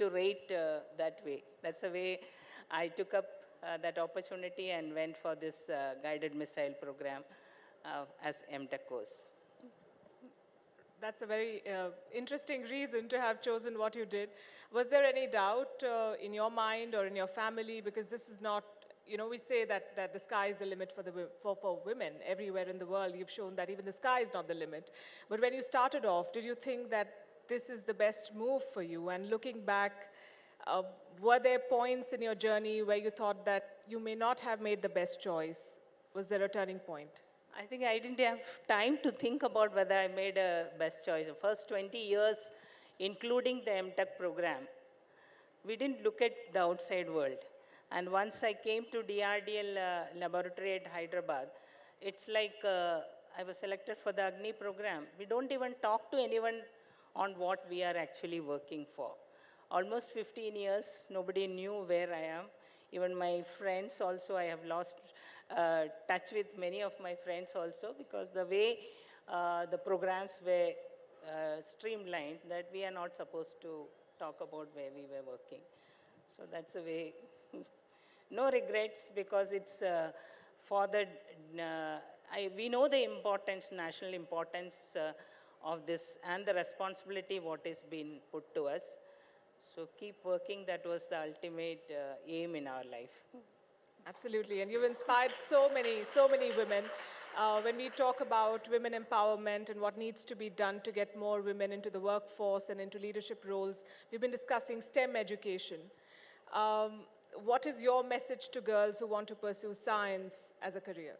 to rate that way. That's the way I took up that opportunity and went for this guided missile program as MTech course. That's a very interesting reason to have chosen what you did. Was there any doubt in your mind or in your family? Because this is not, you know, we say that the sky is the limit for women everywhere in the world. You've shown that even the sky is not the limit. But when you started off, did you think that this is the best move for you? And looking back, were there points in your journey where you thought that you may not have made the best choice? Was there a turning point? I think I didn't have time to think about whether I made a best choice. The first 20 years, including the MTech program, we didn't look at the outside world. And once I came to DRDL laboratory at Hyderabad, it's like I was selected for the Agni program. We don't even talk to anyone on what we are actually working for. Almost 15 years, nobody knew where I am. Even my friends also, I have lost touch with many of my friends also, because the way the programs were streamlined, that we are not supposed to talk about where we were working. So that's the way. No regrets, because it's for the, we know the importance, national importance of this and the responsibility what is being put to us. So keep working, that was the ultimate aim in our life. Absolutely, and you've inspired so many women. When we talk about women empowerment and what needs to be done to get more women into the workforce and into leadership roles, we've been discussing STEM education. What is your message to girls who want to pursue science as a career?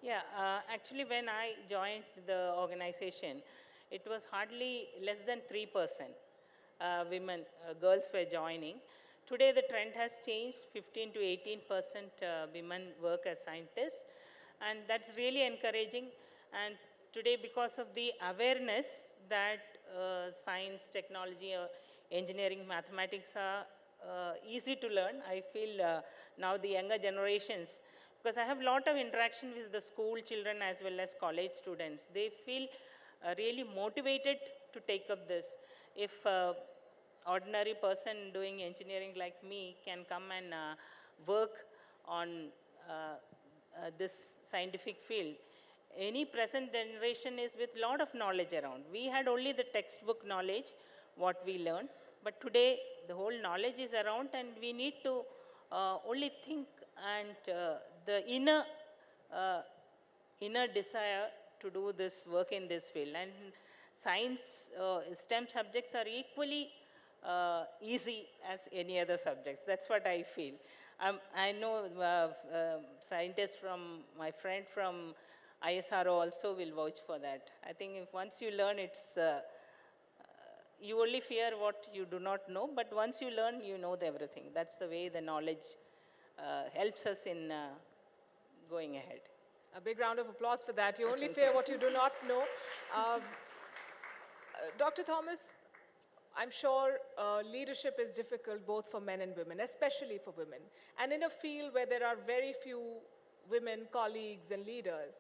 Yeah, actually when I joined the organization, it was hardly less than 3% women, girls were joining. Today the trend has changed, 15 to 18% women work as scientists, and that's really encouraging. And today, because of the awareness that science, technology, engineering, mathematics are easy to learn, I feel now the younger generations, because I have a lot of interaction with the school children as well as college students, they feel really motivated to take up this. If ordinary person doing engineering like me can come and work on this scientific field, any present generation is with lot of knowledge around. We had only the textbook knowledge, what we learned, but today the whole knowledge is around, and we need to only think, and the inner desire to do this work in this field. And science, STEM subjects are equally easy as any other subjects. That's what I feel. I know scientists from, my friend from ISRO also will vouch for that. I think if once you learn, it's, you only fear what you do not know, but once you learn, you know everything. That's the way the knowledge helps us in going ahead. A big round of applause for that. You only fear what you do not know. Dr. Thomas, I'm sure leadership is difficult both for men and women, especially for women. And in a field where there are very few women colleagues and leaders,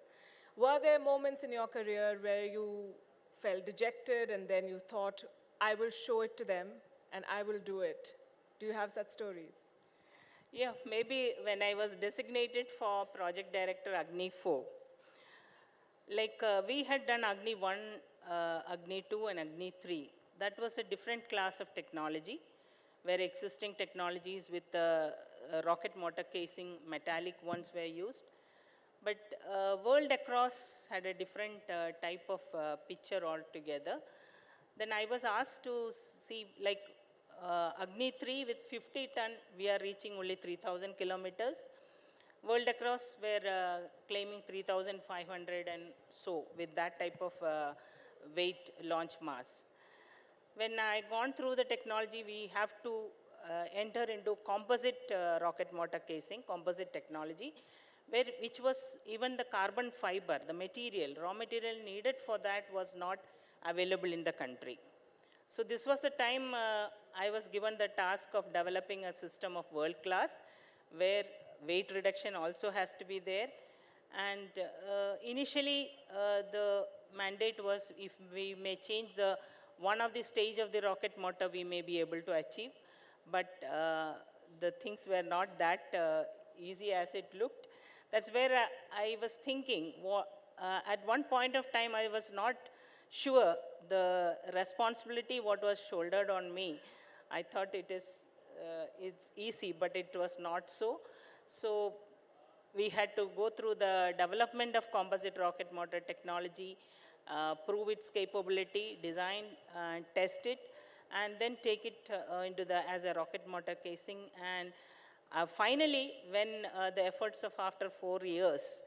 were there moments in your career where you felt dejected and then you thought, I will show it to them and I will do it? Do you have such stories? Yeah, maybe when I was designated for Project Director Agni 4, like we had done Agni 1, Agni 2 and Agni 3. That was a different class of technology, where existing technologies with rocket motor casing, metallic ones were used. But world across had a different type of picture altogether. Then I was asked to see, like Agni 3 with 50 ton, we are reaching only 3,000 kilometers. World across were claiming 3,500 and so, with that type of weight launch mass. When I gone through the technology, we have to enter into composite rocket motor casing, composite technology, which was even the carbon fiber, the material, raw material needed for that was not available in the country. So this was the time I was given the task of developing a system of world class, where weight reduction also has to be there. And initially, the mandate was if we may change the one of the stage of the rocket motor we may be able to achieve, but the things were not that easy as it looked. That's where I was thinking, at one point of time I was not sure the responsibility what was shouldered on me. I thought it's easy, but it was not so. So we had to go through the development of composite rocket motor technology, prove its capability, design, test it, and then take it as a rocket motor casing. And finally, when the efforts of after 4 years,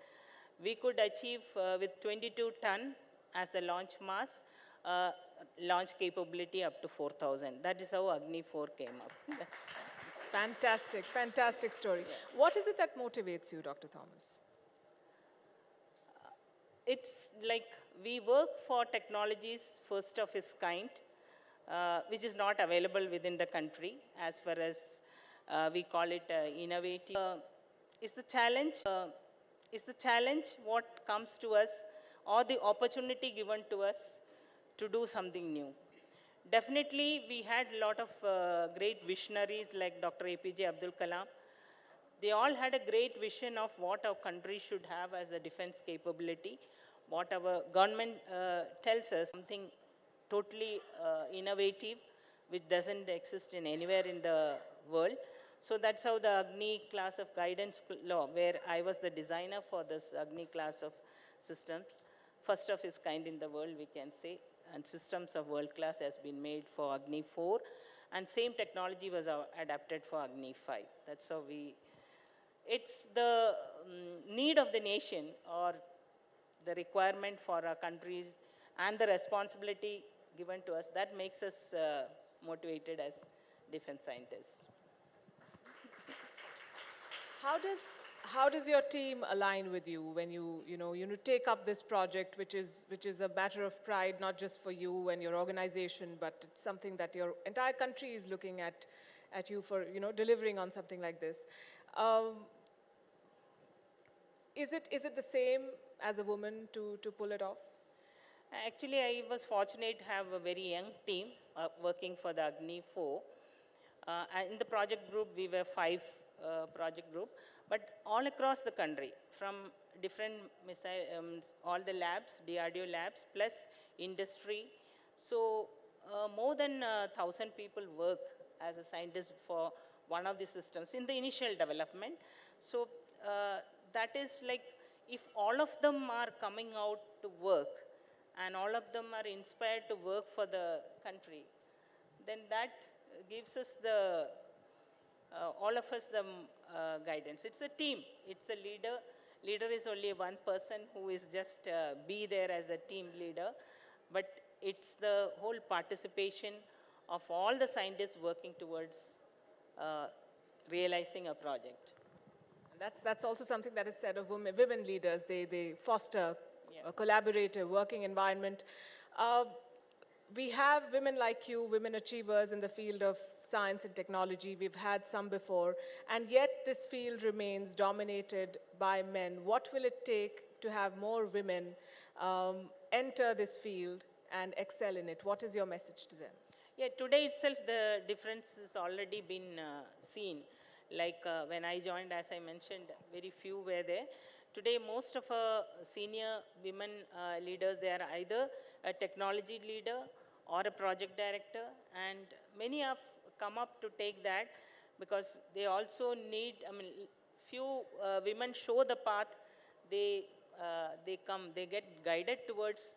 we could achieve with 22 ton as the launch mass, launch capability up to 4,000. That is how Agni 4 came up. Fantastic, fantastic story. Yeah. What is it that motivates you, Dr. Thomas? It's like we work for technologies first of its kind, which is not available within the country as far as we call it innovative. It's the challenge. It's the challenge what comes to us or the opportunity given to us to do something new. Definitely, we had a lot of great visionaries like Dr. APJ Abdul Kalam. They all had a great vision of what our country should have as a defense capability, what our government tells us, something totally innovative, which doesn't exist in anywhere in the world. So that's how the Agni class of guidance law, where I was the designer for this Agni class of systems, first of its kind in the world, we can say, and systems of world class has been made for Agni 4, and same technology was adapted for Agni 5. That's how it's the need of the nation or the requirement for our countries and the responsibility given to us that makes us motivated as defense scientists. How does your team align with you when you take up this project, which is a matter of pride not just for you and your organization, but it's something that your entire country is looking at you for delivering on something like this. Is it the same as a woman to pull it off? Actually, I was fortunate to have a very young team working for the Agni 4. In the project group, we were 5 project group, but all across the country, from different all the labs, DRDO labs, plus industry. So more than 1,000 people work as a scientist for one of the systems in the initial development. So that is like, if all of them are coming out to work and all of them are inspired to work for the country, then that gives us the all of us the guidance. It's a team. It's a leader. Leader is only one person who is just be there as a team leader, but it's the whole participation of all the scientists working towards realizing a project. That's also something that is said of women leaders. They foster a collaborative working environment. We have women like you, women achievers in the field of science and technology. We've had some before, and yet this field remains dominated by men. What will it take to have more women enter this field and excel in it? What is your message to them? Yeah, today itself the difference has already been seen. Like when I joined, as I mentioned, very few were there. Today, most of our senior women leaders, they are either a technology leader or a project director, and many have come up to take that because they also need, few women show the path, they get guided towards,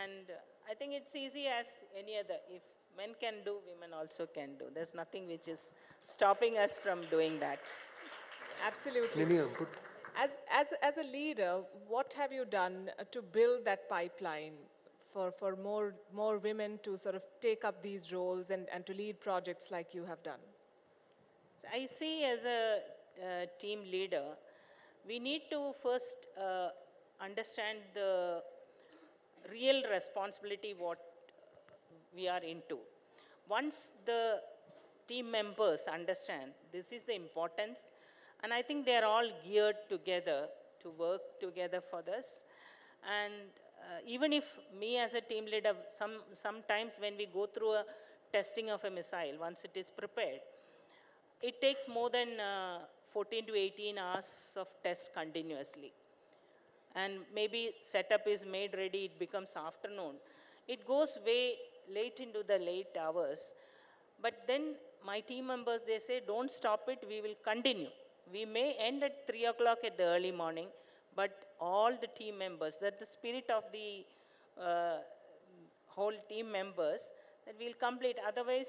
and I think it's easy as any other. If men can do, women also can do. There's nothing which is stopping us from doing that. Absolutely. Good. As a leader, what have you done to build that pipeline for more women to sort of take up these roles and to lead projects like you have done? I see as a team leader, we need to first understand the real responsibility what we are into. Once the team members understand this is the importance, and I think they are all geared together to work together for this. And even if me as a team leader, sometimes when we go through a testing of a missile, once it is prepared, it takes more than 14 to 18 hours of test continuously. And maybe setup is made ready, it becomes afternoon. It goes way late into the late hours. But then my team members, they say, don't stop it, we will continue. We may end at 3 o'clock at the early morning, but all the team members, that the spirit of the whole team members, that we'll complete. Otherwise,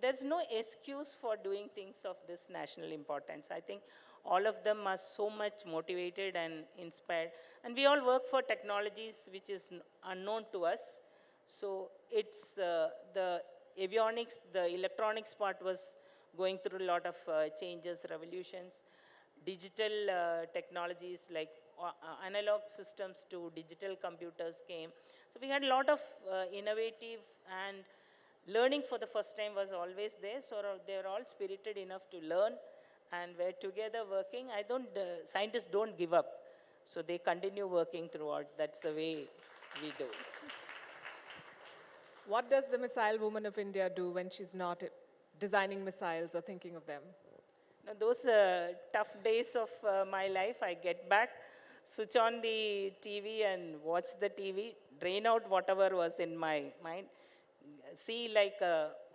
there's no excuse for doing things of this national importance. I think all of them are so much motivated and inspired. And we all work for technologies which is unknown to us. So it's the avionics, the electronics part was going through a lot of changes, revolutions. Digital technologies like analog systems to digital computers came. So we had a lot of innovative, and learning for the first time was always there. So they were all spirited enough to learn and were together working. Scientists don't give up. So they continue working throughout. That's the way we do. What does the missile woman of India do when she's not designing missiles or thinking of them? Now, those tough days of my life, I get back, switch on the TV and watch the TV, drain out whatever was in my mind, see like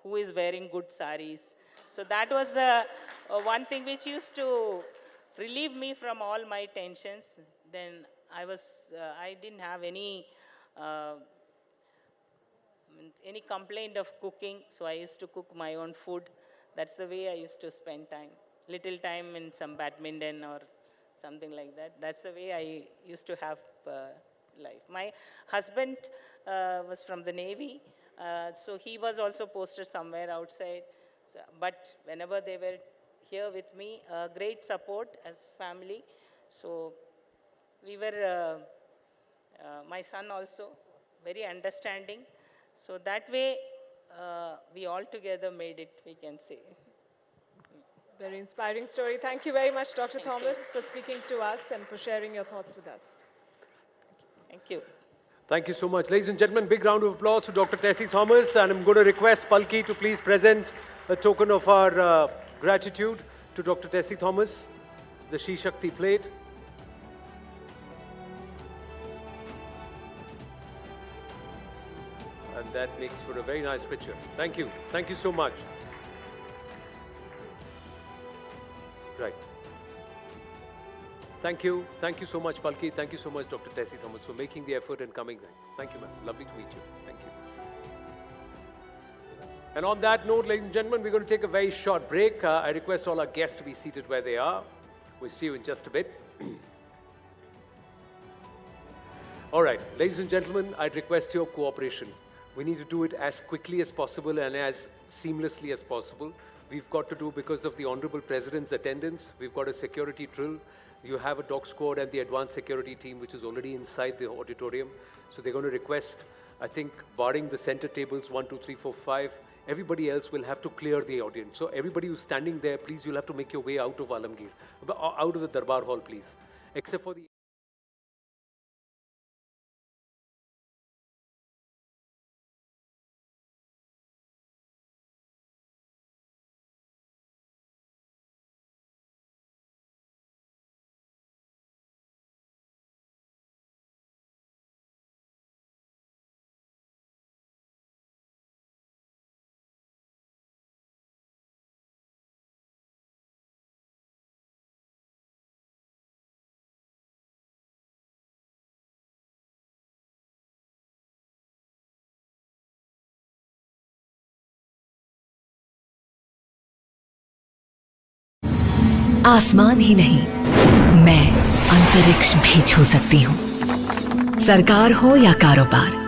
who is wearing good saris. So that was the one thing which used to relieve me from all my tensions. Then I didn't have any complaint of cooking, so I used to cook my own food. That's the way I used to spend time. Little time in some badminton or something like that. That's the way I used to have life. My husband was from the Navy, so he was also posted somewhere outside. So, but whenever they were here with me, great support as family. So we were, my son also, very understanding. So that way, we all together made it, we can say. Very inspiring story. Thank you very much, Dr. Thomas, for speaking to us and for sharing your thoughts with us. Thank you. Thank you so much. Ladies and gentlemen, big round of applause to Dr. Tessy Thomas. And I'm going to request Palki to please present a token of our gratitude to Dr. Tessy Thomas, the Shakti plate. And that makes for a very nice picture. Thank you. Thank you so much. Right. Thank you. Thank you so much, Palki. Thank you so much, Dr. Tessy Thomas, for making the effort and coming there. Thank you, ma'am. Lovely to meet you. Thank you. And on that note, ladies and gentlemen, we're going to take a very short break. I request all our guests to be seated where they are. We'll see you in just a bit. All right, ladies and gentlemen, I'd request your cooperation. We need to do it as quickly as possible and as seamlessly as possible. We've got to do, because of the Honorable President's attendance, we've got a security drill. You have a dog squad and the advanced security team, which is already inside the auditorium. So they're going to request, I think, barring the center tables, 1, 2, 3, 4, 5, everybody else will have to clear the audience. So everybody who's standing there, please, you'll have to make your way out of Alamgir, out of the Darbar Hall, please, except for the... आसमान ही नहीं, मैं अंतरिक्ष भी छू सकती हूँ। सरकार हो या कारोबार,